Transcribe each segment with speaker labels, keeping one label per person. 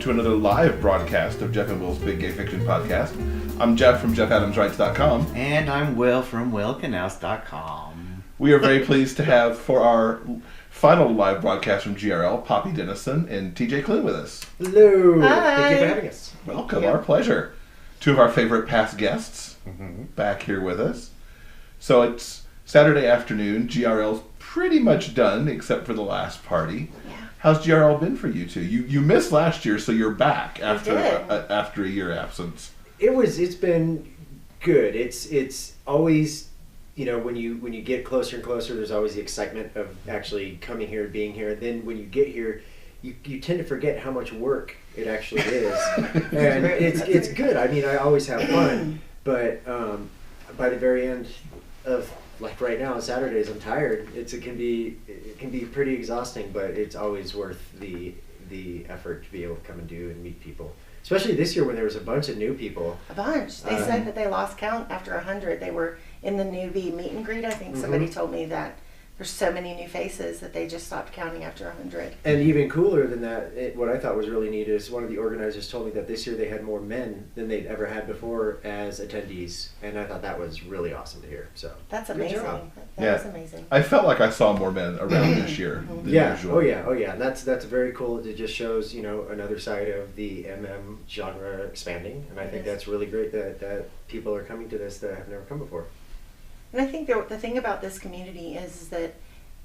Speaker 1: to another live broadcast of Jeff and Will's Big Gay Fiction Podcast. I'm Jeff from JeffAdamsWrites.com.
Speaker 2: And I'm Will from WillKnaus.com.
Speaker 1: We are very pleased to have, for our final live broadcast from GRL, Poppy Dennison and TJ Clune with us.
Speaker 3: Hello.
Speaker 4: Hi.
Speaker 3: Thank you for having us.
Speaker 1: Welcome,
Speaker 4: Yep.
Speaker 1: our pleasure. Two of our favorite past guests back here with us. So it's Saturday afternoon. GRL's pretty much done, except for the last party.
Speaker 4: Yeah.
Speaker 1: How's GRL been for you two? You missed last year, so you're back after
Speaker 4: did.
Speaker 1: after a year absence.
Speaker 3: It's been good. It's always, when you get closer and closer, there's always the excitement of actually coming here, being here. Then when you get here, you tend to forget how much work it actually is, and it's good. I mean, I always have fun, but by the very end of, like right now on Saturdays, I'm tired. It can be pretty exhausting, but it's always worth the effort to be able to come and do and meet people. Especially this year when there was a bunch of new people.
Speaker 4: A bunch. They said that they lost count after 100. They were in the newbie meet and greet. I think somebody told me that there's so many new faces that they just stopped counting after 100.
Speaker 3: And even cooler than that, what I thought was really neat is one of the organizers told me that this year they had more men than they'd ever had before as attendees, and I thought that was really awesome to hear. So
Speaker 4: That's
Speaker 3: good
Speaker 4: amazing.
Speaker 3: job.
Speaker 4: That was amazing.
Speaker 1: I felt like I saw more men around this year than usual.
Speaker 3: Oh yeah. And that's very cool. It just shows another side of the MM genre expanding, and I think that's really great that people are coming to this that have never come before.
Speaker 4: And I think the thing about this community is that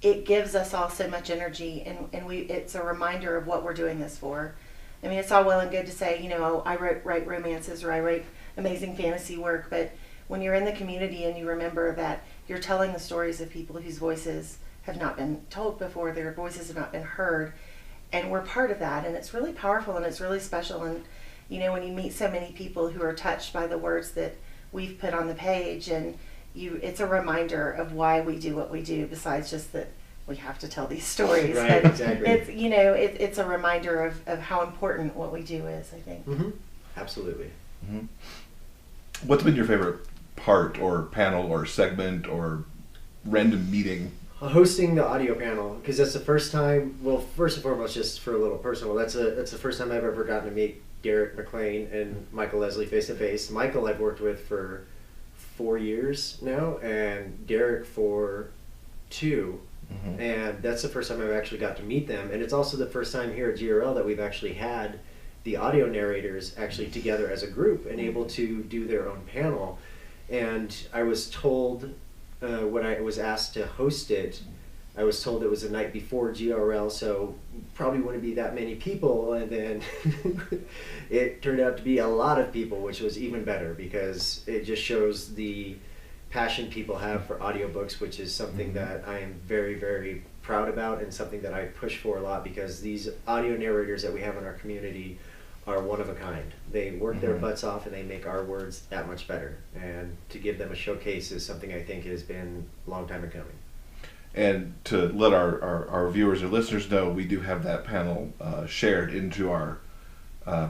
Speaker 4: it gives us all so much energy, and it's a reminder of what we're doing this for. I mean, it's all well and good to say, I write romances or I write amazing fantasy work, but when you're in the community and you remember that you're telling the stories of people whose voices have not been told before, their voices have not been heard, and we're part of that, and it's really powerful and it's really special. And when you meet so many people who are touched by the words that we've put on the page, and it's a reminder of why we do what we do, besides just that we have to tell these stories.
Speaker 3: Right,
Speaker 4: but
Speaker 3: exactly.
Speaker 4: It's it's a reminder of how important what we do is, I think.
Speaker 3: Mm-hmm. Absolutely.
Speaker 1: Mm-hmm. What's been your favorite part or panel or segment or random meeting?
Speaker 3: Hosting the audio panel, because that's the first time. Well, first and foremost, just for a little personal, that's the first time I've ever gotten to meet Derek McLean and Michael Leslie face to face. Michael I've worked with for 4 years now, and Derek for 2. And that's the first time I've actually got to meet them. And it's also the first time here at GRL that we've actually had the audio narrators actually together as a group and able to do their own panel. And I was told, when I was asked to host it, I was told it was the night before GRL, so probably wouldn't be that many people. And then it turned out to be a lot of people, which was even better because it just shows the passion people have for audiobooks, which is something that I am very, very proud about and something that I push for a lot, because these audio narrators that we have in our community are one of a kind. They work their butts off and they make our words that much better. And to give them a showcase is something I think has been a long time in coming.
Speaker 1: And to let our viewers or listeners know, we do have that panel shared into our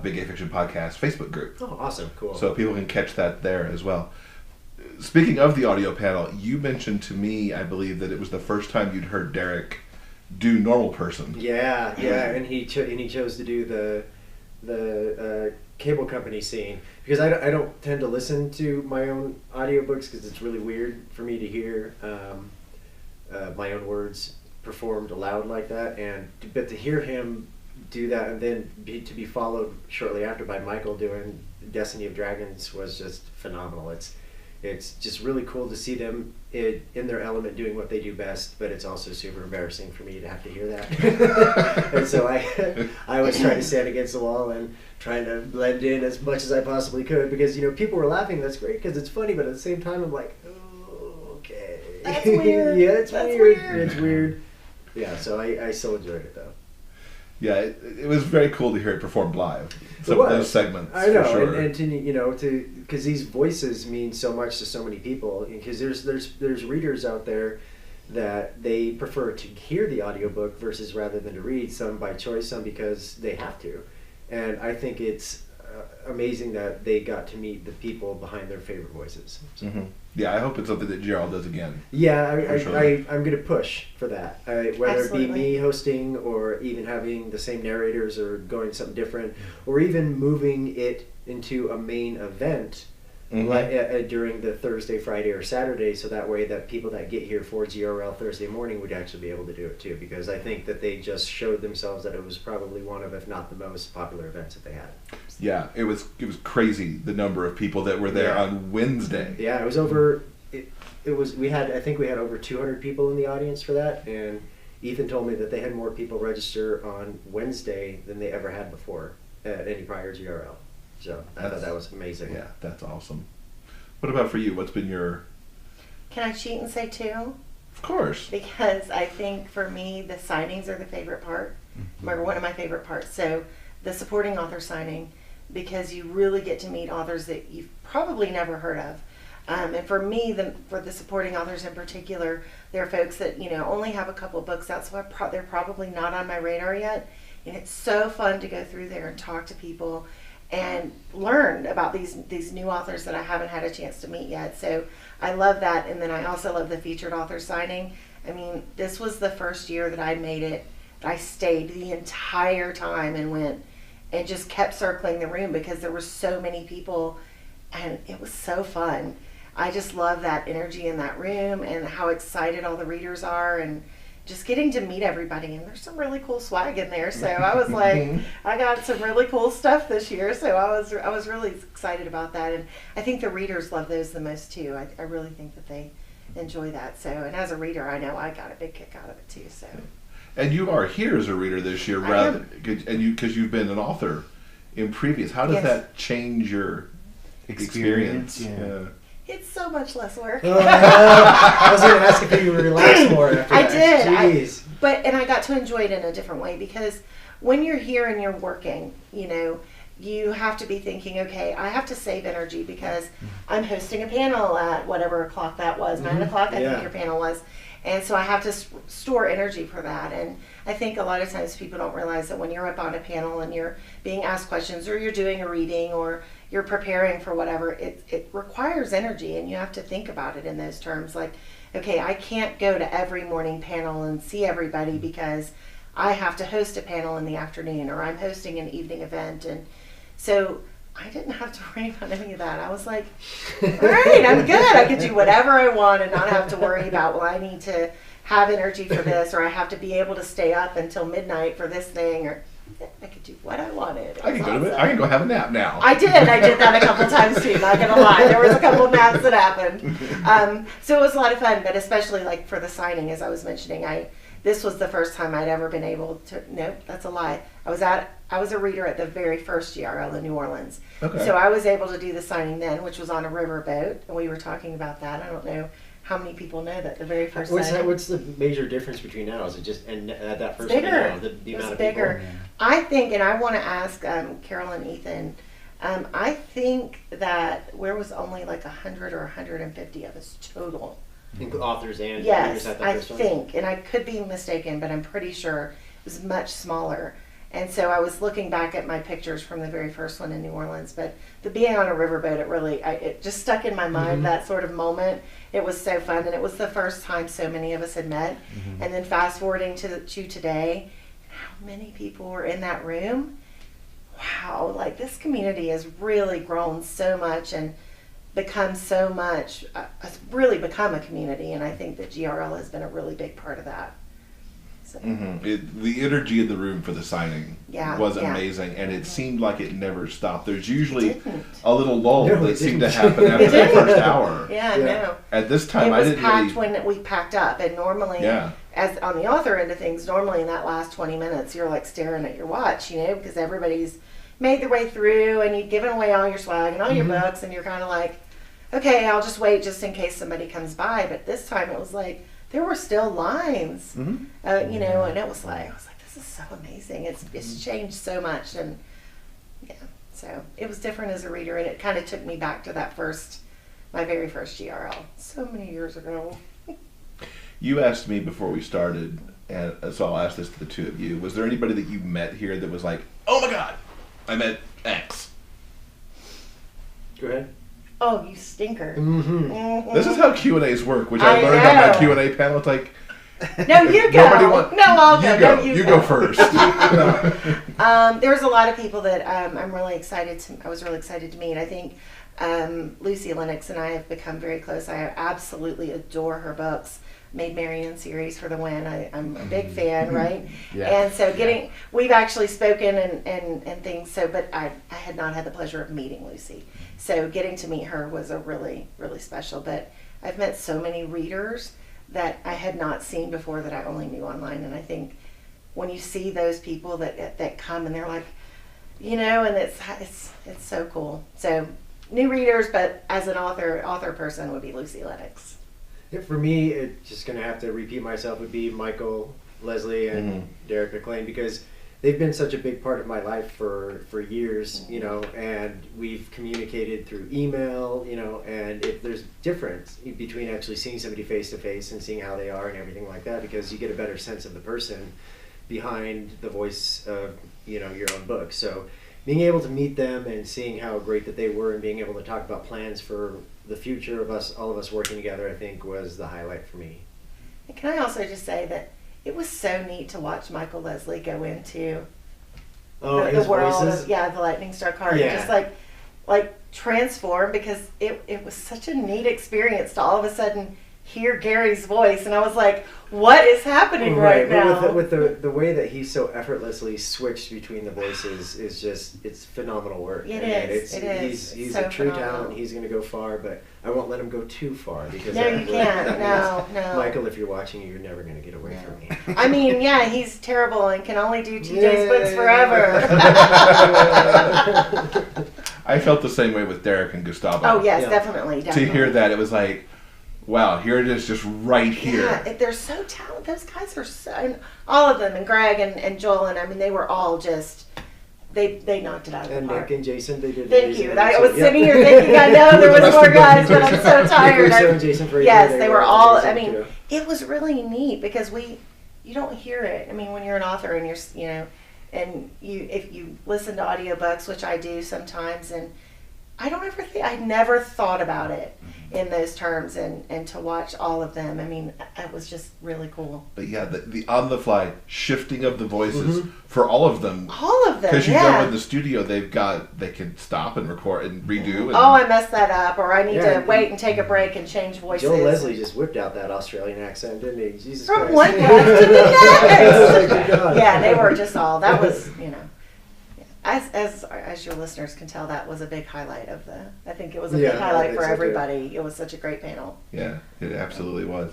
Speaker 1: Big Gay Fiction Podcast Facebook group.
Speaker 3: Oh, awesome. Cool.
Speaker 1: So people can catch that there as well. Speaking of the audio panel, you mentioned to me, I believe, that it was the first time you'd heard Derek do Normal Person.
Speaker 3: Yeah, and he chose to do the cable company scene, because I don't tend to listen to my own audiobooks because it's really weird for me to hear my own words performed aloud like that, but to hear him do that and then to be followed shortly after by Michael doing Destiny of Dragons was just phenomenal. It's just really cool to see them in their element doing what they do best, but it's also super embarrassing for me to have to hear that. And so I was trying to stand against the wall and trying to blend in as much as I possibly could, because people were laughing. That's great because it's funny, but at the same time I'm like, oh, okay.
Speaker 4: That's weird.
Speaker 3: Yeah, it's
Speaker 4: That's
Speaker 3: weird.
Speaker 4: weird.
Speaker 3: It's weird. Yeah, so I still enjoyed it though.
Speaker 1: Yeah, it was very cool to hear it performed live. Some
Speaker 3: It
Speaker 1: of
Speaker 3: was.
Speaker 1: those segments,
Speaker 3: I know,
Speaker 1: for sure.
Speaker 3: and to because these voices mean so much to so many people. Because there's readers out there that they prefer to hear the audiobook rather than to read. Some by choice, some because they have to. And I think it's amazing that they got to meet the people behind their favorite voices. So.
Speaker 1: Mm-hmm. Yeah, I hope it's something that GRL does again.
Speaker 3: Yeah,
Speaker 1: Sure.
Speaker 3: I'm going to push for that. Whether
Speaker 4: Absolutely.
Speaker 3: it be me hosting or even having the same narrators or going something different, or even moving it into a main event during the Thursday, Friday, or Saturday, so that way that people that get here for GRL Thursday morning would actually be able to do it too, because I think that they just showed themselves that it was probably one of, if not the most popular events that they had.
Speaker 1: Yeah, it was crazy the number of people that were there
Speaker 3: Yeah.
Speaker 1: on Wednesday.
Speaker 3: Yeah, it was over. I think we had over 200 people in the audience for that, and Ethan told me that they had more people register on Wednesday than they ever had before at any prior GRL. So I thought that was amazing.
Speaker 1: Yeah, that's awesome. What about for you? What's been your...
Speaker 4: Can I cheat and say 2?
Speaker 1: Of course.
Speaker 4: Because I think for me, the signings are the favorite part, or one of my favorite parts. So the supporting author signing, because you really get to meet authors that you've probably never heard of. And for me, for the supporting authors in particular, there are folks that, only have a couple books out, so they're probably not on my radar yet. And it's so fun to go through there and talk to people and learn about these new authors that I haven't had a chance to meet yet. So I love that. And then I also love the featured author signing. I mean, this was the first year that I made it. I stayed the entire time and went and just kept circling the room because there were so many people and it was so fun. I just love that energy in that room and how excited all the readers are and just getting to meet everybody. And there's some really cool swag in there. So I was like, I got some really cool stuff this year. So I was really excited about that. And I think the readers love those the most too. I really think that they enjoy that. So, and as a reader, I know I got a big kick out of it too. So.
Speaker 1: And you are here as a reader this year, because you've been an author in previous. How does
Speaker 4: Yes.
Speaker 1: that change your experience?
Speaker 2: Yeah.
Speaker 4: It's so much less work.
Speaker 3: I was going to ask if you relaxed more after
Speaker 4: I
Speaker 3: that.
Speaker 4: did.
Speaker 3: Jeez.
Speaker 4: And I got to enjoy it in a different way because when you're here and you're working, you have to be thinking, okay, I have to save energy because I'm hosting a panel at whatever o'clock that was, 9 o'clock, I
Speaker 3: Yeah.
Speaker 4: think your panel was. And so I have to store energy for that. And I think a lot of times people don't realize that when you're up on a panel and you're being asked questions or you're doing a reading or you're preparing for whatever, it requires energy and you have to think about it in those terms. Like, okay, I can't go to every morning panel and see everybody because I have to host a panel in the afternoon or I'm hosting an evening event. And so I didn't have to worry about any of that. I was like, all right, I'm good. I could do whatever I want and not have to worry about, well, I need to have energy for this or I have to be able to stay up until midnight for this thing, or I could do what I wanted.
Speaker 1: I can go have a nap now.
Speaker 4: I did that a couple times too, not gonna lie. There was a couple of naps that happened. So it was a lot of fun, but especially like for the signing, as I was mentioning, this was the first time I'd ever been able to, nope, that's a lie. I was a reader at the very first GRL in New Orleans.
Speaker 1: Okay.
Speaker 4: So I was able to do the signing then, which was on a riverboat, and we were talking about that. I don't know how many people know that the very first signing.
Speaker 3: What's the major difference between now? Is it just and at that first
Speaker 4: bigger.
Speaker 3: one, the
Speaker 4: It was
Speaker 3: amount of
Speaker 4: bigger.
Speaker 3: people?
Speaker 4: I think, and I want to ask Carol and Ethan, I think that there was only like 100 or 150 of us total.
Speaker 3: Authors and readers
Speaker 4: Yes,
Speaker 3: at that
Speaker 4: I
Speaker 3: first one?
Speaker 4: think, and I could be mistaken, but I'm pretty sure it was much smaller. And so I was looking back at my pictures from the very first one in New Orleans, but the being on a riverboat, it just stuck in my mind, that sort of moment. It was so fun, and it was the first time so many of us had met. And then fast forwarding to today, how many people were in that room. Wow, like this community has really grown so much and become so much, has really become a community, and I think that GRL has been a really big part of that. So.
Speaker 1: The energy in the room for the signing was amazing, and it seemed like it never stopped. There's usually a little lull that seemed to happen after the first hour.
Speaker 4: Yeah, no.
Speaker 1: At this time,
Speaker 4: it was
Speaker 1: I didn't
Speaker 4: packed
Speaker 1: really...
Speaker 4: when we packed up, and normally, as on the author end of things, normally in that last 20 minutes, you're like staring at your watch, because everybody's made their way through, and you've given away all your swag and all your books, and you're kind of like, okay, I'll just wait just in case somebody comes by. But this time it was like, there were still lines, and it was like, I was like, this is so amazing. It's changed so much, and so it was different as a reader, and it kind of took me back to my very first GRL, so many years ago.
Speaker 1: You asked me before we started, and so I'll ask this to the two of you. Was there anybody that you met here that was like, oh my God, I met X?
Speaker 3: Go ahead.
Speaker 4: Oh, you stinker.
Speaker 3: Mm-hmm.
Speaker 4: Mhm.
Speaker 1: This is how Q&As work, which I
Speaker 4: I
Speaker 1: learned on my
Speaker 4: know.
Speaker 1: Q&A panel. It's like,
Speaker 4: No, you go.
Speaker 1: nobody wants...
Speaker 4: No, I'll go.
Speaker 1: You go.
Speaker 4: No,
Speaker 1: You go first.
Speaker 4: There's a lot of people that I'm really excited to. I was really excited to meet. I think Lucy Lennox and I have become very close. I absolutely adore her books. Maid Marian series for the win. I'm a big fan, right?
Speaker 2: Yeah.
Speaker 4: And so we've actually spoken and things. So, but I had not had the pleasure of meeting Lucy. So getting to meet her was a really, really special. But I've met so many readers that I had not seen before that I only knew online. And I think when you see those people that come and they're like, you know, and it's so cool. So new readers, but as an author person would be Lucy Lennox.
Speaker 3: Yeah, for me, it's just going to have to repeat myself, would be Michael, Leslie, and Derek McLean, because they've been such a big part of my life for years, you know, and we've communicated through email, you know, and if there's difference between actually seeing somebody face to face and seeing how they are and everything like that, because you get a better sense of the person behind the voice of, you know, your own book. So being able to meet them and seeing how great that they were and being able to talk about plans for the future of us, all of us working together, I think was the highlight for me.
Speaker 4: And can I also just say that it was so neat to watch Michael Leslie go into the
Speaker 3: his
Speaker 4: world
Speaker 3: voices?
Speaker 4: of the Lightning Struck Heart,
Speaker 3: Yeah.
Speaker 4: just like transform, because it was such a neat experience to all of a sudden hear Gary's voice, and I was like, what is happening right now?
Speaker 3: But with the way that he so effortlessly switched between the voices is just, it's phenomenal work.
Speaker 4: It
Speaker 3: And
Speaker 4: is, it is.
Speaker 3: He's
Speaker 4: It's
Speaker 3: a
Speaker 4: so
Speaker 3: true
Speaker 4: phenomenal.
Speaker 3: talent. He's going to go far, but I won't let him go too far, because
Speaker 4: No, you can't.
Speaker 3: that means,
Speaker 4: No.
Speaker 3: Michael, if you're watching, you're never going to get away from me.
Speaker 4: I mean, yeah, he's terrible and can only do TJ's books forever.
Speaker 1: I felt the same way with Derek and Gustavo.
Speaker 4: Oh yes,
Speaker 3: Yeah.
Speaker 4: definitely.
Speaker 1: To hear that, it was like, wow, here it is, just right here.
Speaker 4: Yeah, they're so talented. Those guys are so, and all of them, and Greg and Joel, and I mean, they were all just, they knocked it out of the
Speaker 3: And
Speaker 4: park.
Speaker 3: Nick and Jason, they did.
Speaker 4: Thank
Speaker 3: amazing
Speaker 4: you.
Speaker 3: at
Speaker 4: I
Speaker 3: it,
Speaker 4: was
Speaker 3: too.
Speaker 4: sitting here thinking, I know there
Speaker 1: The
Speaker 4: was
Speaker 1: rest
Speaker 4: more
Speaker 1: of them,
Speaker 4: guys, but I'm so tired.
Speaker 3: Nick and Jason Fraser,
Speaker 4: Yes,
Speaker 3: they
Speaker 4: they
Speaker 3: were
Speaker 4: were all. I
Speaker 3: amazing,
Speaker 4: mean,
Speaker 3: too.
Speaker 4: it was really neat because you don't hear it. I mean, when you're an author and you're, you know, and if you listen to audiobooks, which I do sometimes, and I never thought about it in those terms, and to watch all of them, I mean, it was just really cool.
Speaker 1: But yeah, the on-the-fly shifting of the voices for all of them.
Speaker 4: All of them,
Speaker 1: Because you
Speaker 4: yeah.
Speaker 1: go in the studio, they can stop and record and redo. And
Speaker 4: Oh, I messed that up, or I need
Speaker 3: Yeah,
Speaker 4: to wait and take a break and change voices.
Speaker 3: Joel Leslie just whipped out that Australian accent, didn't he? Jesus
Speaker 4: From
Speaker 3: Christ.
Speaker 4: one guy to the
Speaker 3: Oh,
Speaker 4: next.
Speaker 3: my God.
Speaker 4: Yeah, they were just all. That was, you know, as your listeners can tell, that was a big highlight of the. I think it was a big
Speaker 3: Yeah, I
Speaker 4: highlight
Speaker 3: think
Speaker 4: for
Speaker 3: so, too.
Speaker 4: everybody. It was such a great panel.
Speaker 1: Yeah, it absolutely was.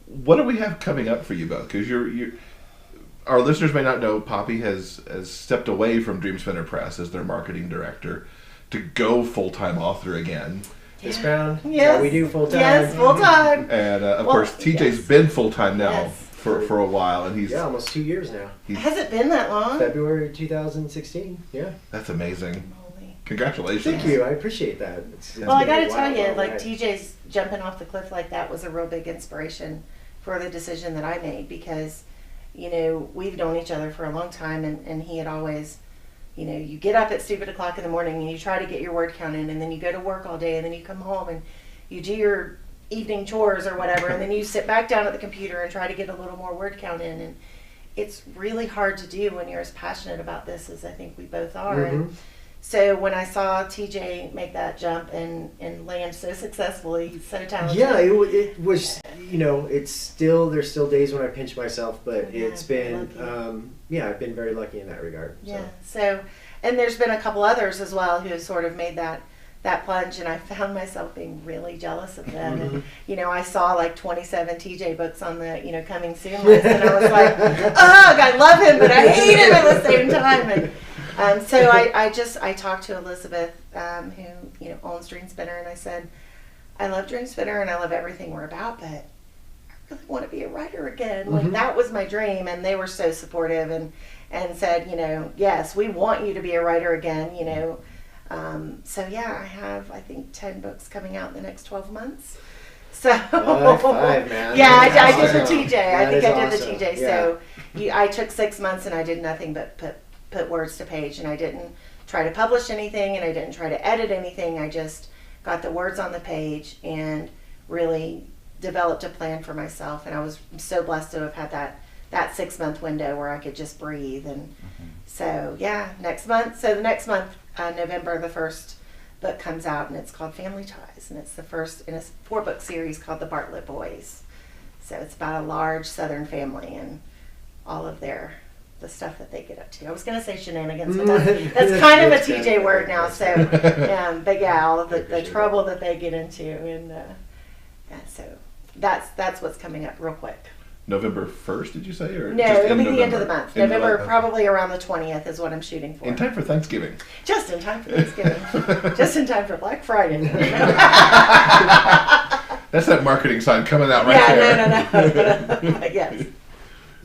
Speaker 1: What do we have coming up for you both? Because our listeners may not know, Poppy has stepped away from Dream Spinner Press as their marketing director to go full-time author again.
Speaker 3: This Crown, that's
Speaker 4: Yes.
Speaker 3: how we do full time.
Speaker 4: Yes, full time.
Speaker 1: And of
Speaker 4: Well,
Speaker 1: course, TJ's
Speaker 4: yes.
Speaker 1: been full-time now
Speaker 4: Yes.
Speaker 1: for a while, and he's
Speaker 3: Yeah, almost 2 years now.
Speaker 4: Has it been that long?
Speaker 3: February 2016. Yeah.
Speaker 1: that's amazing.
Speaker 4: Holy.
Speaker 1: Congratulations.
Speaker 3: Thank you. I appreciate that. It's
Speaker 4: Well, I
Speaker 3: been a
Speaker 4: got to tell
Speaker 3: while,
Speaker 4: you,
Speaker 3: all
Speaker 4: like
Speaker 3: right.
Speaker 4: TJ's jumping off the cliff like that was a real big inspiration for the decision that I made, because, you know, we've known each other for a long time, and he had always, you know, you get up at stupid o'clock in the morning and you try to get your word count in, and then you go to work all day, and then you come home and you do your evening chores or whatever, and then you sit back down at the computer and try to get a little more word count in, and it's really hard to do when you're as passionate about this as I think we both are. And so when I saw TJ make that jump and land so successfully, he's so talented.
Speaker 3: Yeah, it was, you know, there's still days when I pinch myself, but
Speaker 4: Yeah,
Speaker 3: it's been,
Speaker 4: lucky.
Speaker 3: I've been very lucky in that regard. So.
Speaker 4: Yeah. So, and there's been a couple others as well who have sort of made that plunge, and I found myself being really jealous of them. And, you know, I saw like 27 TJ books on the, you know, coming soon list, and I was like, ugh, I love him, but I hate him at the same time. And so I talked to Elizabeth, who, you know, owns Dream Spinner, and I said, I love Dream Spinner and I love everything we're about, but I really want to be a writer again. Like, that was my dream, and they were so supportive and said, you know, yes, we want you to be a writer again, you know. So yeah, I have, I think, 10 books coming out in the next 12 months. So
Speaker 3: High five, man.
Speaker 4: yeah, I
Speaker 3: That's
Speaker 4: did the
Speaker 3: awesome.
Speaker 4: TJ.
Speaker 3: That
Speaker 4: I think
Speaker 3: is
Speaker 4: I did
Speaker 3: awesome.
Speaker 4: the TJ.
Speaker 3: Yeah.
Speaker 4: So I took 6 months and I did nothing but put words to page, and I didn't try to publish anything and I didn't try to edit anything. I just got the words on the page and really developed a plan for myself. And I was so blessed to have had that 6-month window where I could just breathe. And so, yeah, next month. So the next month, November the 1st, book comes out, and it's called Family Ties, and it's the first in a 4-book series called The Bartlett Boys. So it's about a large Southern family and all of the stuff that they get up to. I was going to say shenanigans, but that's kind of a TJ word now. So, but yeah, all of the trouble that they get into, and so that's what's coming up real quick.
Speaker 1: November 1st, did you say? Or
Speaker 4: no,
Speaker 1: just
Speaker 4: it'll be the
Speaker 1: November?
Speaker 4: end of the month.
Speaker 1: End of
Speaker 4: November,
Speaker 1: the month.
Speaker 4: probably around the 20th is what I'm shooting for.
Speaker 1: In time for Thanksgiving.
Speaker 4: Just in time for Thanksgiving. Just in time for Black Friday.
Speaker 1: That's that marketing sign coming out right there.
Speaker 4: No. Yes.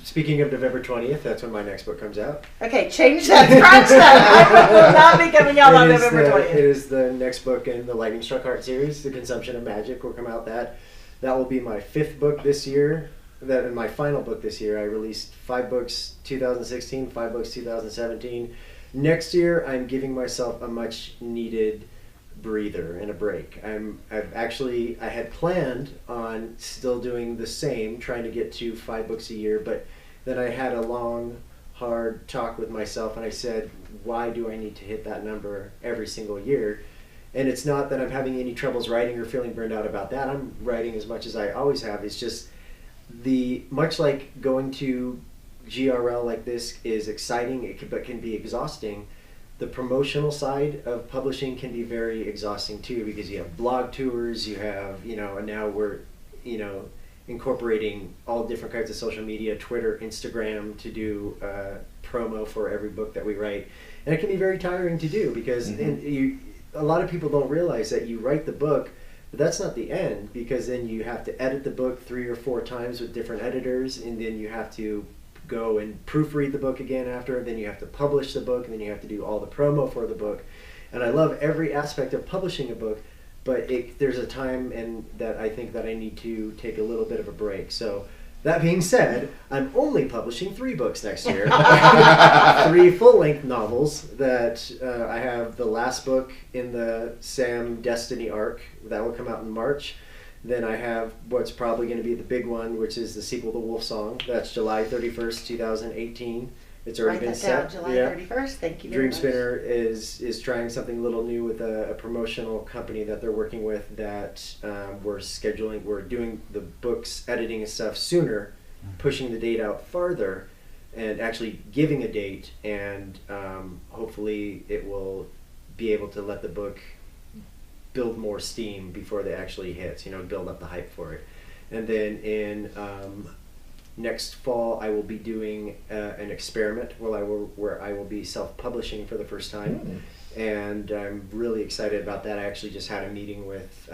Speaker 3: Speaking of November 20th, that's when my next book comes out.
Speaker 4: Okay, change that. Scratch that. My book will not be coming out on November 20th.
Speaker 3: It is the next book in the Lightning Struck Heart series. The Consumption of Magic will come out. That will be my 5th book this year. That in my final book this year. I released 5 books 2016, 5 books 2017. Next year, I'm giving myself a much needed breather and a break. I had planned on still doing the same, trying to get to 5 books a year, but then I had a long, hard talk with myself, and I said, why do I need to hit that number every single year? And it's not that I'm having any troubles writing or feeling burned out about that. I'm writing as much as I always have. It's just much like going to GRL like this is exciting, but can be exhausting. The promotional side of publishing can be very exhausting too, because you have blog tours, you have, and now we're, incorporating all different kinds of social media, Twitter, Instagram, to do promo for every book that we write. And it can be very tiring to do, because a lot of people don't realize that you write the book, but that's not the end, because then you have to edit the book 3 or 4 times with different editors, and then you have to go and proofread the book again after, and then you have to publish the book, and then you have to do all the promo for the book. And I love every aspect of publishing a book, but there's a time and that I think that I need to take a little bit of a break. So that being said, I'm only publishing 3 books next year. 3 full-length novels that I have the last book in the Sam Destiny arc. That will come out in March. Then I have what's probably going to be the big one, which is the sequel to Wolf Song. That's July 31st, 2018. It's already been set.
Speaker 4: July 31st. Thank you very much.
Speaker 3: Dreamspinner is trying something a little new with a promotional company that they're working with, that we're doing the books editing and stuff sooner, pushing the date out farther, and actually giving a date, and hopefully it will be able to let the book build more steam before they actually hit, build up the hype for it. And then in next fall, I will be doing an experiment where I will be self-publishing for the first time, and I'm really excited about that. I actually just had a meeting with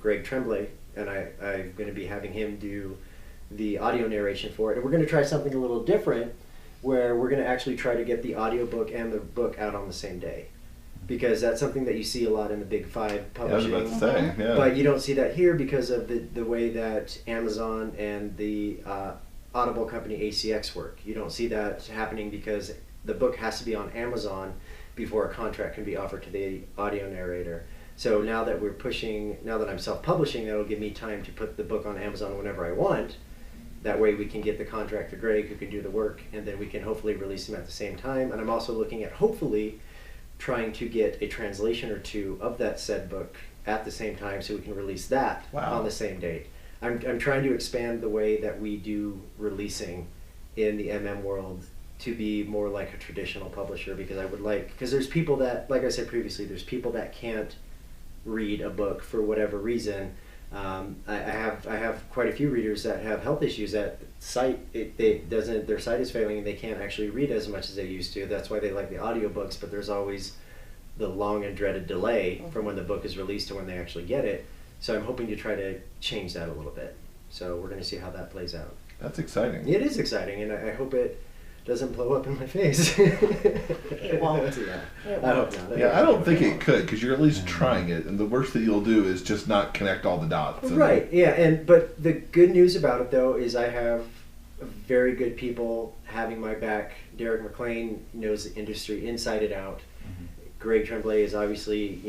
Speaker 3: Greg Tremblay, and I'm going to be having him do the audio narration for it. And we're going to try something a little different, where we're going to actually try to get the audiobook and the book out on the same day, because that's something that you see a lot in the big 5 publishing.
Speaker 1: I was about to say, yeah.
Speaker 3: But you don't see that here because of the way that Amazon and the Audible company ACX work. You don't see that happening because the book has to be on Amazon before a contract can be offered to the audio narrator. So now that I'm self-publishing, that'll give me time to put the book on Amazon whenever I want. That way we can get the contract to Greg, who can do the work, and then we can hopefully release them at the same time. And I'm also looking at hopefully trying to get a translation or 2 of that said book at the same time, so we can release that on the same date. I'm trying to expand the way that we do releasing in the world to be more like a traditional publisher, because there's people that, like I said previously, there's people that can't read a book for whatever reason. I have quite a few readers that have health issues, that their sight is failing and they can't actually read as much as they used to. That's why they like the audiobooks, but there's always the long and dreaded delay from when the book is released to when they actually get it. So I'm hoping to try to change that a little bit. So we're going to see how that plays out.
Speaker 1: That's exciting.
Speaker 3: It is exciting, and I hope it doesn't blow up in my face.
Speaker 4: It won't.
Speaker 3: Yeah.
Speaker 4: It
Speaker 3: I
Speaker 4: won't.
Speaker 3: hope not.
Speaker 1: Yeah, I don't think it could, because you're at least trying it, and the worst that you'll do is just not connect all the dots.
Speaker 3: Right, yeah, but the good news about it, though, is I have very good people having my back. Derek McLean knows the industry inside and out. Greg Tremblay is obviously,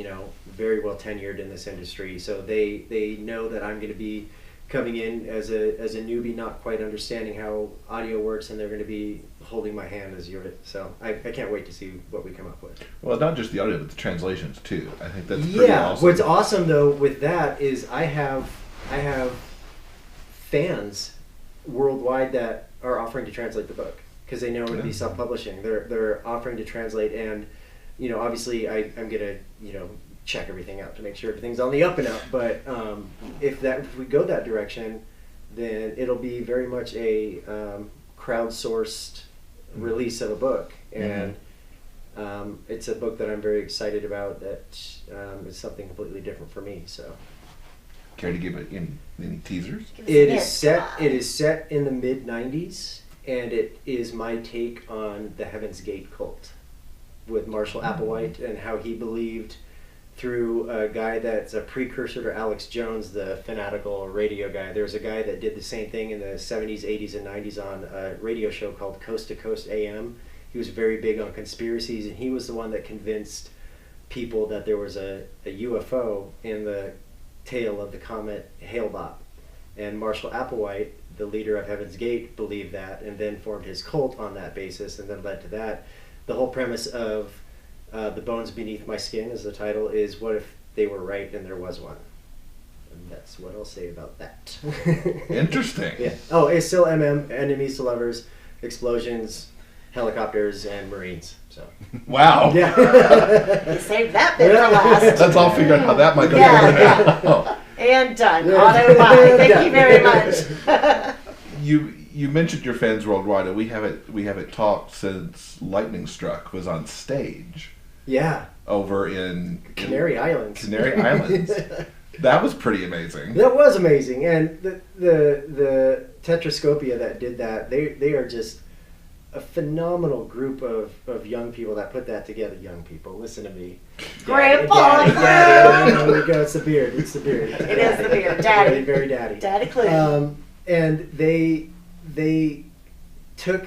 Speaker 3: very well tenured in this industry, so they know that I'm going to be coming in as a newbie, not quite understanding how audio works, and they're going to be holding my hand as unit. So I can't wait to see what we come up with.
Speaker 1: Well, not just the audio, but the translations too. I think that's pretty awesome.
Speaker 3: What's awesome though with that is I have fans worldwide that are offering to translate the book because they know I'm going to be self-publishing. They're offering to translate, and obviously I'm going to check everything out to make sure everything's on the up and up. But if we go that direction, then it'll be very much a crowdsourced release of a book, and it's a book that I'm very excited about. That is something completely different for me. So,
Speaker 1: care to give it any teasers?
Speaker 3: It is set in the mid-90s, and it is my take on the Heaven's Gate cult with Marshall Applewhite and how he believed through a guy that's a precursor to Alex Jones, the fanatical radio guy. There was a guy that did the same thing in the 70s, 80s, and 90s on a radio show called Coast to Coast AM. He was very big on conspiracies, and he was the one that convinced people that there was a UFO in the tail of the comet Hale-Bopp. And Marshall Applewhite, the leader of Heaven's Gate, believed that and then formed his cult on that basis, and then led to that. The whole premise of The Bones Beneath My Skin, as the title, is what if they were right and there was one? And that's what I'll say about that.
Speaker 1: Interesting.
Speaker 3: Yeah. Oh, it's still enemies to lovers, explosions, helicopters, and Marines. So.
Speaker 1: Wow.
Speaker 3: Yeah.
Speaker 4: You saved that bit for last.
Speaker 1: Let's all figure out how that might go
Speaker 4: Yeah.
Speaker 1: together now.
Speaker 4: And done. Auto buy. Thank you very much.
Speaker 1: You mentioned your fans worldwide, and we haven't talked since Lightning Struck was on stage.
Speaker 3: Yeah.
Speaker 1: Over in
Speaker 3: Canary Islands.
Speaker 1: Canary Islands. That was pretty amazing.
Speaker 3: That was amazing, and the Tetrascopia that did that, they are just a phenomenal group of young people that put that together. Young people, listen to me.
Speaker 4: Grandpa.
Speaker 3: Daddy. There we go. It's the beard. It's the beard.
Speaker 4: It is the beard. Daddy.
Speaker 3: Very, very daddy.
Speaker 4: Daddy Clue.
Speaker 3: And they took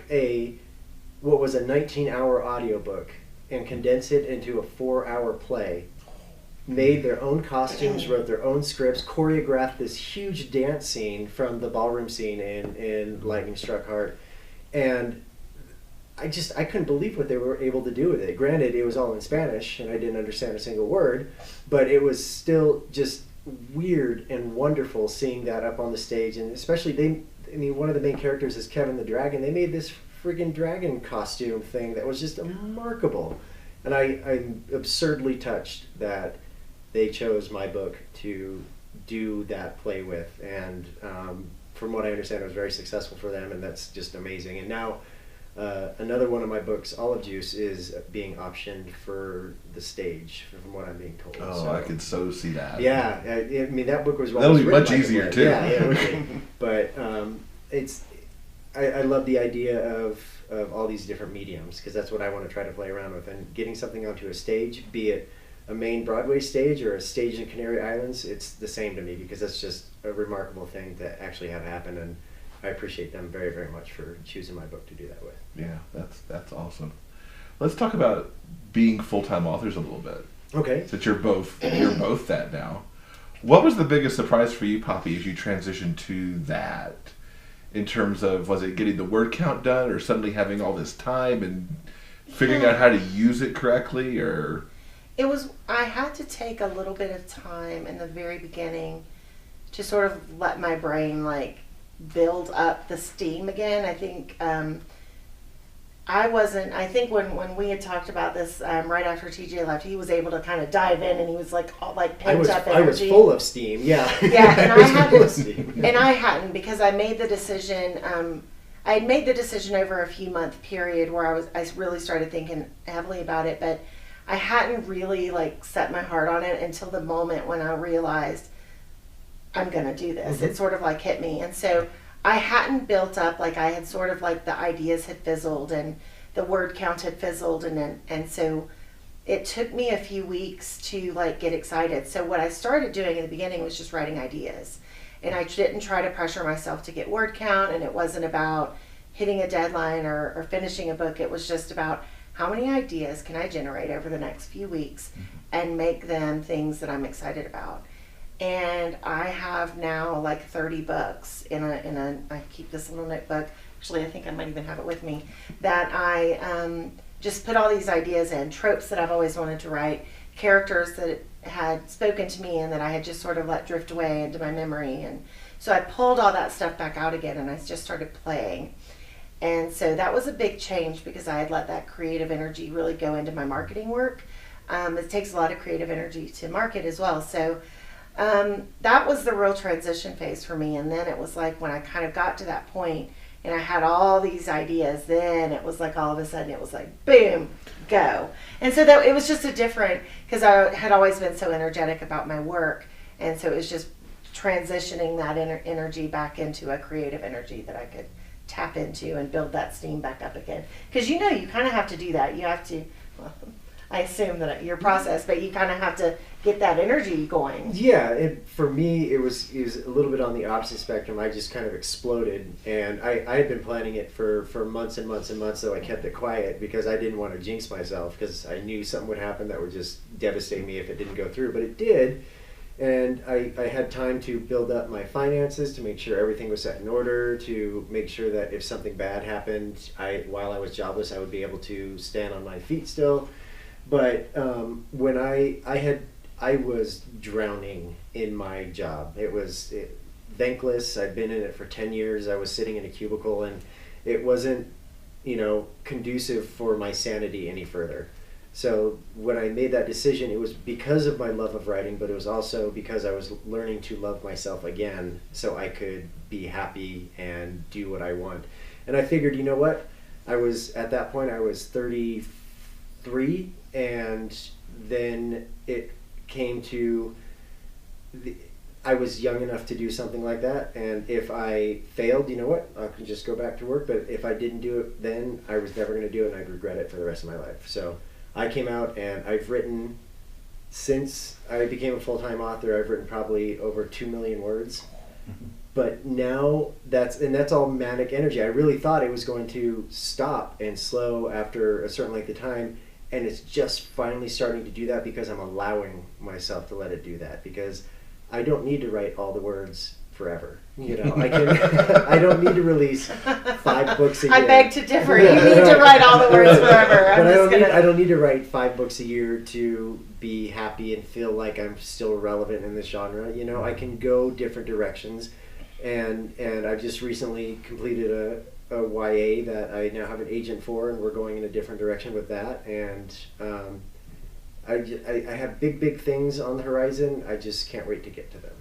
Speaker 3: what was a 19-hour audiobook and condensed it into a 4-hour play, made their own costumes, wrote their own scripts, choreographed this huge dance scene from the ballroom scene in Lightning Struck Heart, and I couldn't believe what they were able to do with it. Granted, it was all in Spanish, and I didn't understand a single word, but it was still just weird and wonderful seeing that up on the stage, and especially one of the main characters is Kevin the Dragon. They made this friggin' dragon costume thing that was just remarkable, and I'm absurdly touched that they chose my book to do that play with, and from what I understand, it was very successful for them, and that's just amazing. And now another one of my books, Olive Juice, is being optioned for the stage, from what I'm being told.
Speaker 1: Oh, so, I could so see that.
Speaker 3: Yeah, I mean that book was
Speaker 1: that'll be much easier too.
Speaker 3: Yeah, it would be. But I love the idea of all these different mediums, because that's what I want to try to play around with, and getting something onto a stage, be it a main Broadway stage or a stage in Canary Islands, it's the same to me, because that's just a remarkable thing to actually have happen, and I appreciate them very, very much for choosing my book to do that with.
Speaker 1: Yeah, that's awesome. Let's talk about being full-time authors a little bit.
Speaker 3: Okay.
Speaker 1: Since you're both that now. What was the biggest surprise for you, Poppy, as you transitioned to that? In terms of, was it getting the word count done, or suddenly having all this time and figuring out how to use it correctly, or?
Speaker 4: I had to take a little bit of time in the very beginning to sort of let my brain build up the steam again. I think I think when we had talked about this right after TJ left, he was able to kind of dive in, and he was pent up energy.
Speaker 3: I was full of steam, yeah.
Speaker 4: Yeah, and I hadn't, because I made the decision. I had made the decision over a few month period where I really started thinking heavily about it, but I hadn't really set my heart on it until the moment when I realized I'm gonna do this. Mm-hmm. It sort of hit me, and so I hadn't built up, I had sort of the ideas had fizzled and the word count had fizzled, and so it took me a few weeks to get excited. So what I started doing in the beginning was just writing ideas, and I didn't try to pressure myself to get word count, and it wasn't about hitting a deadline or finishing a book. It was just about, how many ideas can I generate over the next few weeks and make them things that I'm excited about. And I have now like 30 books in a I keep this little notebook. Actually, I think I might even have it with me, that I just put all these ideas in, tropes that I've always wanted to write, characters that had spoken to me and that I had just sort of let drift away into my memory. And so I pulled all that stuff back out again and I just started playing. And so that was a big change because I had let that creative energy really go into my marketing work. It takes a lot of creative energy to market as well. So that was the real transition phase for me. And then it was like when I kind of got to that point and I had all these ideas, then it was like all of a sudden it was like, boom, go. And so that it was just a different, because I had always been so energetic about my work. And so it was just transitioning that energy back into a creative energy that I could tap into and build that steam back up again. Because you kind of have to do that. You have to, well, I assume that your process, but you kind of have to get that energy going.
Speaker 3: Yeah, for me, it was a little bit on the opposite spectrum. I just kind of exploded, and I had been planning it for months and months and months, so I kept it quiet because I didn't want to jinx myself because I knew something would happen that would just devastate me if it didn't go through, but it did. And I had time to build up my finances, to make sure everything was set in order, to make sure that if something bad happened, while I was jobless, I would be able to stand on my feet still. But when I was drowning in my job. It was thankless. I'd been in it for 10 years. I was sitting in a cubicle, and it wasn't, conducive for my sanity any further. So when I made that decision, it was because of my love of writing, but it was also because I was learning to love myself again so I could be happy and do what I want. And I figured, you know what? At that point, I was 33, and then it came to, I was young enough to do something like that, and if I failed, you know what? I could just go back to work, but if I didn't do it then, I was never going to do it, and I'd regret it for the rest of my life. So I came out and I've written, since I became a full-time author, I've written probably over 2 million words. But now that's all manic energy. I really thought it was going to stop and slow after a certain length of time, and it's just finally starting to do that because I'm allowing myself to let it do that, because I don't need to write all the words forever. I don't need to release 5 books a year.
Speaker 4: I beg to differ. You need to write all the words forever.
Speaker 3: I don't need to write 5 books a year to be happy and feel like I'm still relevant in this genre. I can go different directions, and I've just recently completed a YA that I now have an agent for, and we're going in a different direction with that. And I have big things on the horizon. I just can't wait to get to them.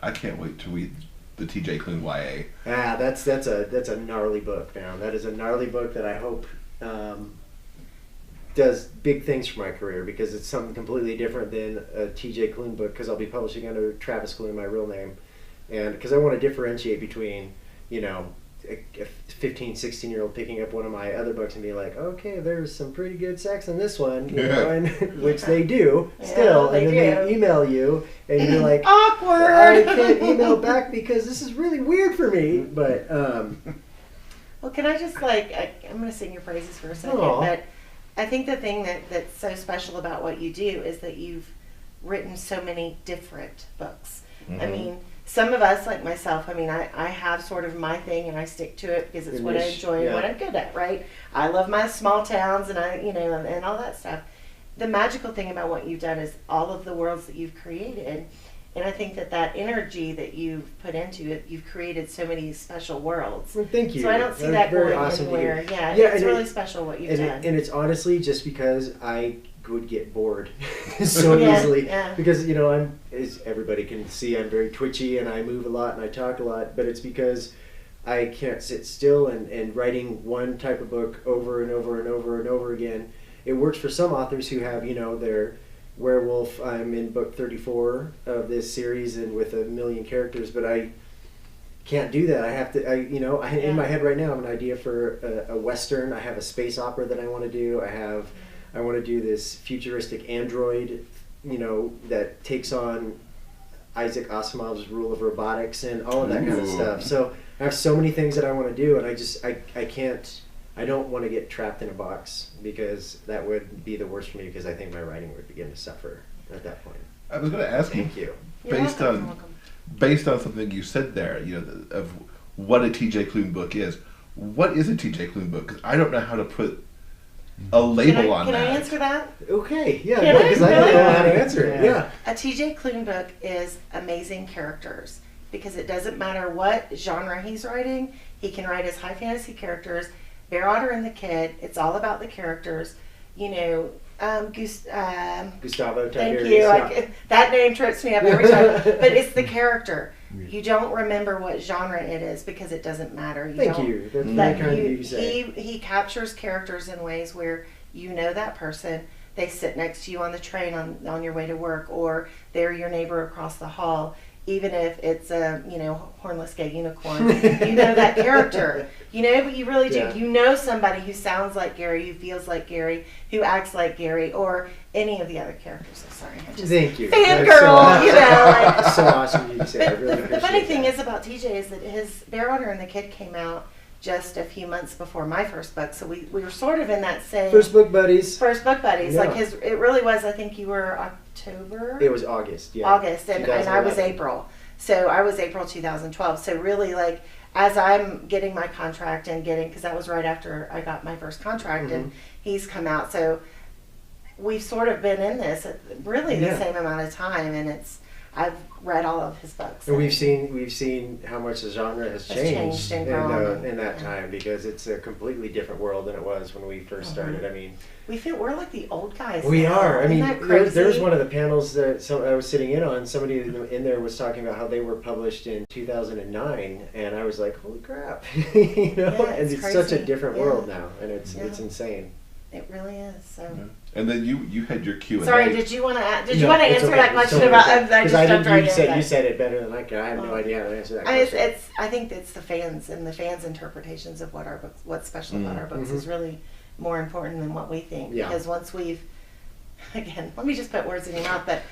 Speaker 1: I can't wait to read the T.J. Klune YA.
Speaker 3: That's a gnarly book, man. That is a gnarly book that I hope does big things for my career, because it's something completely different than a T.J. Klune book, because I'll be publishing under Travis Klune, my real name, and because I want to differentiate between, a 15, 16-year-old picking up one of my other books and be like, okay, there's some pretty good sex in this one, and which they do still, and then they email you, and you're like,
Speaker 4: awkward.
Speaker 3: I can't email back because this is really weird for me. But
Speaker 4: well, can I just I'm going to sing your praises for a second, but I think the thing that's so special about what you do is that you've written so many different books. Mm-hmm. I mean, some of us, like myself, I have sort of my thing and I stick to it because it's what I enjoy and what I'm good at, right? I love my small towns and and all that stuff. The magical thing about what you've done is all of the worlds that you've created, and I think that energy that you've put into it, you've created so many special worlds.
Speaker 3: Well, thank you.
Speaker 4: So I don't see that going anywhere. Yeah, it's really special what you've done.
Speaker 3: And it's honestly just because I would get bored so easily, because I'm, as everybody can see, I'm very twitchy and I move a lot and I talk a lot, but it's because I can't sit still, and writing one type of book over and over and over and over again. It works for some authors who have their werewolf. I'm in book 34 of this series and with 1 million characters, but I can't do that. I have to in my head right now I have an idea for a western. I have a space opera that I want to do. I want to do this futuristic android, that takes on Isaac Asimov's rule of robotics and all of that kind of stuff. So I have so many things that I want to do, and I I don't want to get trapped in a box, because that would be the worst for me, because I think my writing would begin to suffer at that point.
Speaker 1: I was going to ask
Speaker 3: Thank you.
Speaker 4: You're
Speaker 1: based
Speaker 4: welcome.
Speaker 1: on
Speaker 4: Welcome.
Speaker 1: based on something you said there, of what a TJ Klune book is. What is a TJ Klune book? Because I don't know how to put a label on
Speaker 4: Can
Speaker 1: that.
Speaker 4: I answer that?
Speaker 3: Okay, yeah,
Speaker 4: Can I?
Speaker 3: because I don't know how to answer it. Yeah.
Speaker 4: A TJ Klune book is amazing characters, because it doesn't matter what genre he's writing. He can write his high fantasy characters. Bear Otter and the Kid. It's all about the characters.
Speaker 3: Gustavo
Speaker 4: Thank
Speaker 3: Tiberius.
Speaker 4: you.
Speaker 3: Yeah.
Speaker 4: That name trips me up every time. But it's the character. You don't remember what genre it is, because it doesn't matter.
Speaker 3: Thank
Speaker 4: don't,
Speaker 3: you. That's
Speaker 4: But
Speaker 3: very kind of you to say.
Speaker 4: he captures characters in ways where you know that person. They sit next to you on the train on your way to work, or they're your neighbor across the hall. Even if it's a hornless gay unicorn, you know that character. But you really do.
Speaker 3: Yeah.
Speaker 4: You know somebody who sounds like Gary, who feels like Gary, who acts like Gary, or any of the other characters. I'm sorry, I'm just
Speaker 3: Thank you.
Speaker 4: fangirl.
Speaker 3: That's so awesome.
Speaker 4: Like.
Speaker 3: So awesome of you to say. I
Speaker 4: But
Speaker 3: really
Speaker 4: the funny
Speaker 3: appreciate
Speaker 4: thing
Speaker 3: that.
Speaker 4: is about TJ is that his Bear Otter and the Kid came out just a few months before my first book, so we were sort of in that same
Speaker 3: First book buddies.
Speaker 4: first book buddies.
Speaker 3: Yeah.
Speaker 4: Like it really was. I think you were October.
Speaker 3: It was August. Yeah.
Speaker 4: August, and I was
Speaker 3: 2011.
Speaker 4: April. So I was April 2012. So really, like, as I'm getting my contract and because that was right after I got my first contract, and he's come out. So we've sort of been in this at really the
Speaker 3: Yeah.
Speaker 4: same amount of time, and I've read all of his books.
Speaker 3: And we've seen how much the genre has
Speaker 4: Has
Speaker 3: changed
Speaker 4: changed and
Speaker 3: in,
Speaker 4: grown.
Speaker 3: in that time, because it's a completely different world than it was when we first started. I mean,
Speaker 4: we're like the old guys.
Speaker 3: we
Speaker 4: now.
Speaker 3: are. I
Speaker 4: Isn't
Speaker 3: mean,
Speaker 4: that
Speaker 3: there's
Speaker 4: crazy?
Speaker 3: one of the panels that I was sitting in on. Somebody in there was talking about how they were published in 2009, and I was like, "Holy crap!"
Speaker 4: Yeah,
Speaker 3: and
Speaker 4: it's
Speaker 3: it's such a
Speaker 4: crazy.
Speaker 3: different
Speaker 4: Yeah.
Speaker 3: world now, and it's
Speaker 4: Yeah.
Speaker 3: insane.
Speaker 4: It really is. So.
Speaker 1: Yeah. And then you had your Q&A.
Speaker 4: Sorry, did you want to
Speaker 3: No, it's
Speaker 4: answer
Speaker 3: okay.
Speaker 4: that question
Speaker 3: Totally
Speaker 4: about?
Speaker 3: okay.
Speaker 4: I
Speaker 3: 'Cause
Speaker 4: just jumped right
Speaker 3: you
Speaker 4: in.
Speaker 3: said
Speaker 4: but-
Speaker 3: you said it better than I could. I have no
Speaker 4: Oh.
Speaker 3: idea how to answer that
Speaker 4: I
Speaker 3: question.
Speaker 4: think it's the fans and the fans' interpretations of what our books, what's special about our books, is really more important than what we think.
Speaker 3: Yeah.
Speaker 4: Because once we've, again, let me just put words in your mouth, but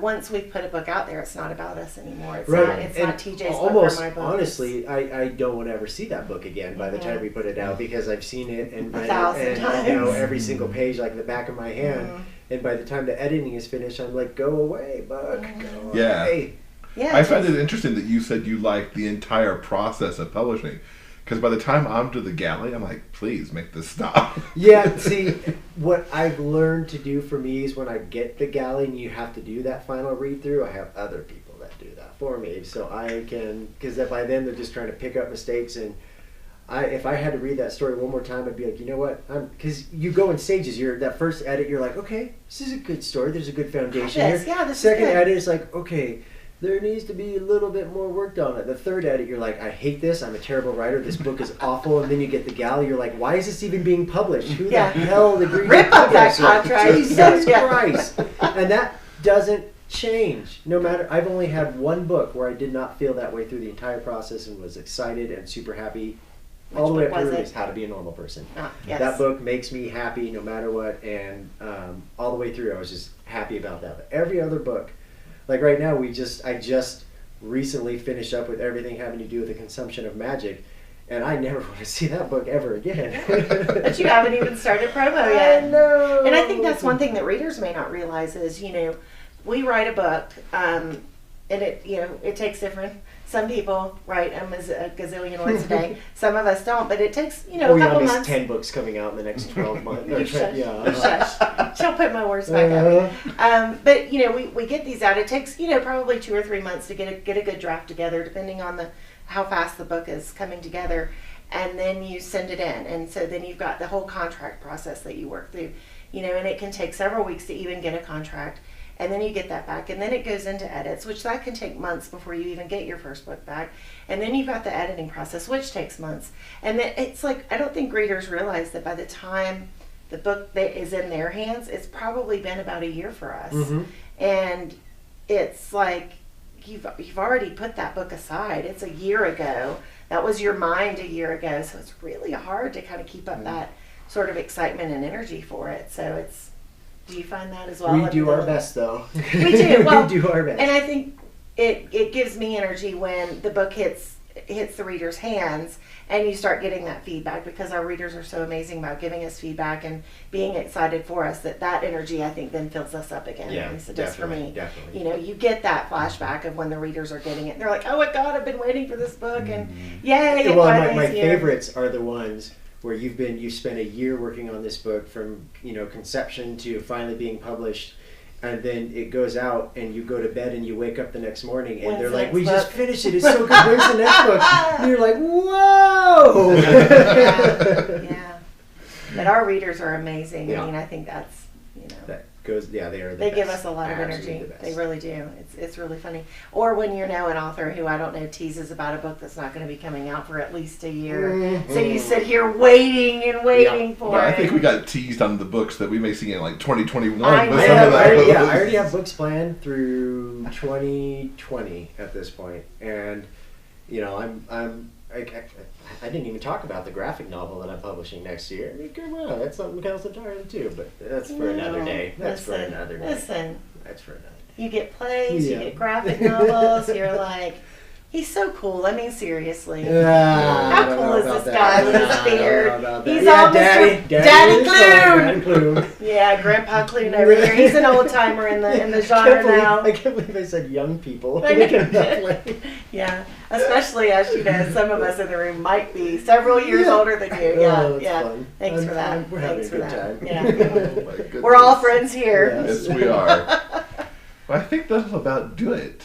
Speaker 4: once we've put a book out there, it's not about us anymore. It's
Speaker 3: Right.
Speaker 4: not. It's
Speaker 3: And
Speaker 4: not TJ's
Speaker 3: almost,
Speaker 4: book or my book.
Speaker 3: honestly, I don't want to ever see that book again by the
Speaker 4: Mhm.
Speaker 3: time we put it out, because I've seen it and
Speaker 4: A
Speaker 3: read
Speaker 4: thousand
Speaker 3: it, and you know,
Speaker 4: times.
Speaker 3: every single page like the back of my hand.
Speaker 4: Mhm.
Speaker 3: And by the time the editing is finished, I'm like, go away, book,
Speaker 4: Mhm.
Speaker 3: go
Speaker 1: Yeah.
Speaker 3: away.
Speaker 4: Yeah.
Speaker 1: I find it interesting that you said you liked the entire process of publishing. Because by the time I'm to the galley, I'm like, please make this stop.
Speaker 3: Yeah, see, what I've learned to do for me is when I get the galley and you have to do that final read through, I have other people that do that for me. So I can, because by then they're just trying to pick up mistakes. And if I had to read that story one more time, I'd be like, you know what? Because you go in stages. That first edit, you're like, okay, this is a good story. There's a good foundation
Speaker 4: Yes,
Speaker 3: here.
Speaker 4: yeah, this is
Speaker 3: Second
Speaker 4: good.
Speaker 3: edit is like, okay, there needs to be a little bit more worked on it. The third edit, you're like, I hate this. I'm a terrible writer. This book is awful. And then you get the galley. You're like, why is this even being published? Who
Speaker 4: Yeah.
Speaker 3: the hell agreed
Speaker 4: Rip
Speaker 3: to
Speaker 4: up that
Speaker 3: publish it?
Speaker 4: contract.
Speaker 3: Jesus
Speaker 4: Yeah.
Speaker 3: Christ. And that doesn't change. No matter, I've only had one book where I did not feel that way through the entire process and was excited and super happy. All the way
Speaker 4: Which
Speaker 3: up
Speaker 4: book
Speaker 3: through
Speaker 4: was
Speaker 3: is
Speaker 4: it?
Speaker 3: How to Be a Normal Person.
Speaker 4: Yes.
Speaker 3: That book makes me happy no matter what, and all the way through I was just happy about that. But every other book, like right now, I just recently finished up with everything having to do with the consumption of magic, and I never want to see that book ever again.
Speaker 4: But you haven't even started promo yet.
Speaker 3: I know.
Speaker 4: And I think that's one thing that readers may not realize is, we write a book, and it takes different. Some people write them as a gazillion words a day. Some of us don't, but it takes, a
Speaker 3: Oh, yeah,
Speaker 4: couple
Speaker 3: there's
Speaker 4: months.
Speaker 3: 10 books coming out in the next 12 months.
Speaker 4: You shush.
Speaker 3: Yeah.
Speaker 4: Shush. She'll put my words back up. But we get these out. It takes probably 2 or 3 months to get a good draft together, depending on how fast the book is coming together, and then you send it in, and so then you've got the whole contract process that you work through, and it can take several weeks to even get a contract, and then you get that back, and then it goes into edits, which that can take months before you even get your first book back, and then you've got the editing process, which takes months, and then it's like I don't think readers realize that by the time the book that is in their hands, it's probably been about a year for us.
Speaker 3: Mhm.
Speaker 4: And it's like you've already put that book aside. It's a year ago. That was your mind a year ago. So it's really hard to kind of keep up that sort of excitement and energy for it. So do you find that as well?
Speaker 3: We do our best, though.
Speaker 4: We do. Well,
Speaker 3: we do our best.
Speaker 4: And I think it gives me energy when the book hits hits the reader's hands, and you start getting that feedback, because our readers are so amazing about giving us feedback and being excited for us, that energy, I think, then fills us up again.
Speaker 3: Yeah,
Speaker 4: At least it does for me.
Speaker 3: definitely.
Speaker 4: You know, you get that flashback of when the readers are getting it. And they're like, oh my God, I've been waiting for this book, and yay, it
Speaker 3: Well,
Speaker 4: finally
Speaker 3: my
Speaker 4: is here.
Speaker 3: favorites are the ones where you spent a year working on this book from conception to finally being published, and then it goes out and you go to bed and you wake up the next morning and
Speaker 4: When's
Speaker 3: they're
Speaker 4: the
Speaker 3: like,
Speaker 4: next
Speaker 3: we
Speaker 4: book?"
Speaker 3: just finished it, it's so good, where's the next book? And you're like, whoa.
Speaker 4: Yeah. But our readers are amazing.
Speaker 3: Yeah.
Speaker 4: I mean, I think that's,
Speaker 3: That goes, they are the
Speaker 4: they
Speaker 3: best.
Speaker 4: give us a lot of
Speaker 3: Absolutely
Speaker 4: energy.
Speaker 3: the best.
Speaker 4: They really do. It's really funny. Or when an author who, I don't know, teases about a book that's not going to be coming out for at least a year. So you sit here waiting and waiting for
Speaker 1: Well, I
Speaker 4: it.
Speaker 1: think we got teased on the books that we may see in like 2021.
Speaker 4: I
Speaker 1: with
Speaker 4: know.
Speaker 1: some of those.
Speaker 3: I already have books planned through 2020 at this point, and I didn't even talk about the graphic novel that I'm publishing next year. I mean, come on, that's something else entirely too. But that's for another day. That's for another day.
Speaker 4: Listen,
Speaker 3: That's for another day.
Speaker 4: you get plays,
Speaker 3: Yeah.
Speaker 4: you get graphic novels. You're like, he's so cool. I mean, seriously.
Speaker 3: I
Speaker 4: How
Speaker 3: don't
Speaker 4: cool
Speaker 3: know
Speaker 4: is
Speaker 3: about
Speaker 4: this
Speaker 3: that.
Speaker 4: guy with
Speaker 3: I
Speaker 4: his
Speaker 3: don't know
Speaker 4: beard?
Speaker 3: about that.
Speaker 4: He's
Speaker 3: Yeah,
Speaker 4: all Mr. Daddy
Speaker 3: Daddy
Speaker 4: Clune.
Speaker 3: Clune.
Speaker 4: Yeah, Grandpa Clune over here. He's an old timer in the genre now.
Speaker 3: I can't believe I said young people.
Speaker 4: I know. Yeah, especially as some of us in the room might be several years older than you. Yeah,
Speaker 3: Oh, that's
Speaker 4: yeah.
Speaker 3: fun.
Speaker 4: Thanks for that.
Speaker 3: We're having
Speaker 4: Thanks
Speaker 3: a
Speaker 4: for
Speaker 3: good
Speaker 4: that.
Speaker 3: time.
Speaker 4: Yeah.
Speaker 1: Oh, my goodness.
Speaker 4: We're all friends here.
Speaker 3: Yes.
Speaker 1: Yes, we are. Well, I think that'll about do it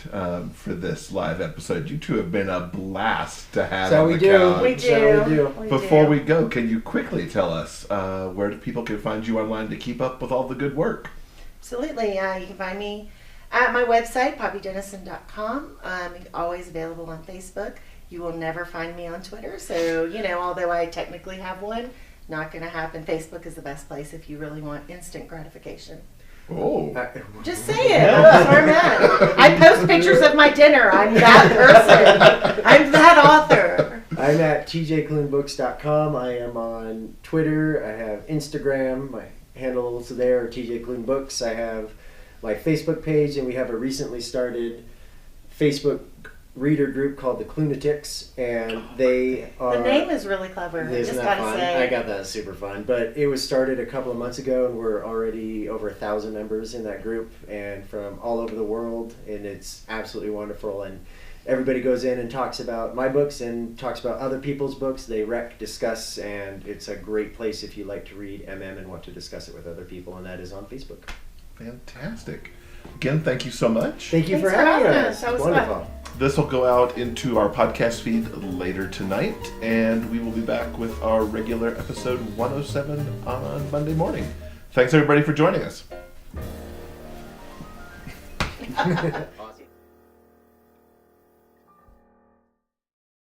Speaker 1: for this live episode. You two have been a blast to have
Speaker 3: So
Speaker 1: on
Speaker 3: we
Speaker 1: the
Speaker 3: do.
Speaker 1: couch.
Speaker 4: We
Speaker 3: So we
Speaker 4: do.
Speaker 3: do.
Speaker 1: Before
Speaker 4: do.
Speaker 1: we go, can you quickly tell us where people can find you online to keep up with all the good work?
Speaker 4: Absolutely. You can find me at my website, poppydennison.com. Always available on Facebook. You will never find me on Twitter. So, although I technically have one, not going to happen. Facebook is the best place if you really want instant gratification.
Speaker 1: Oh,
Speaker 4: Just say it. That's where I'm at. I post pictures of my dinner. I'm that person. I'm that author.
Speaker 3: I'm at tjkloonbooks.com. I am on Twitter. I have Instagram. My handles there are TJ Kloon Books. I have my Facebook page, and we have a recently started Facebook reader group called the Kloonatics, and they are.
Speaker 4: The name is really clever. I
Speaker 3: Isn't
Speaker 4: just
Speaker 3: that
Speaker 4: gotta
Speaker 3: fun?
Speaker 4: say.
Speaker 3: I got that super fun. But it was started a couple of months ago, and we're already over 1,000 members in that group, and from all over the world, and it's absolutely wonderful. And everybody goes in and talks about my books and talks about other people's books. They discuss, and it's a great place if you like to read MM and want to discuss it with other people, and that is on Facebook.
Speaker 1: fantastic. Again, thank you so much.
Speaker 3: Thank you
Speaker 4: Thanks
Speaker 3: for
Speaker 4: for
Speaker 3: having
Speaker 4: having
Speaker 3: us.
Speaker 4: us. That was
Speaker 3: Wonderful.
Speaker 1: This will go out into our podcast feed later tonight, and we will be back with our regular episode 107 on Monday morning. Thanks everybody for joining us.